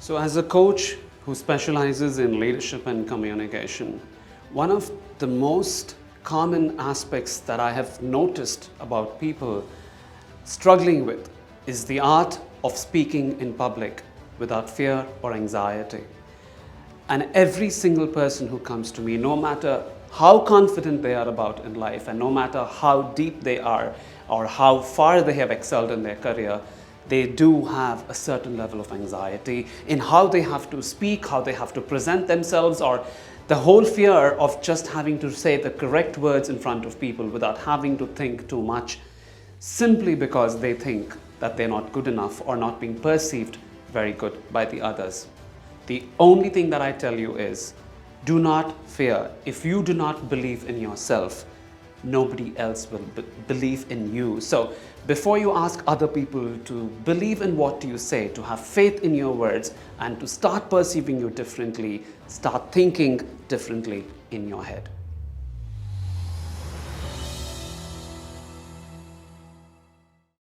So as a coach who specializes in leadership and communication, one of the most common aspects that I have noticed about people struggling with is the art of speaking in public without fear or anxiety. And every single person who comes to me, no matter how confident they are about in life and no matter how deep they are or how far they have excelled in their career, they do have a certain level of anxiety in how they have to speak, how they have to present themselves, or the whole fear of just having to say the correct words in front of people without having to think too much, simply because they think that they're not good enough or not being perceived very good by the others. The only thing that I tell you is, do not fear. If you do not believe in yourself, nobody else will believe in you. So before you ask other people to believe in what you say, to have faith in your words, and to start perceiving you differently, start thinking differently in your head.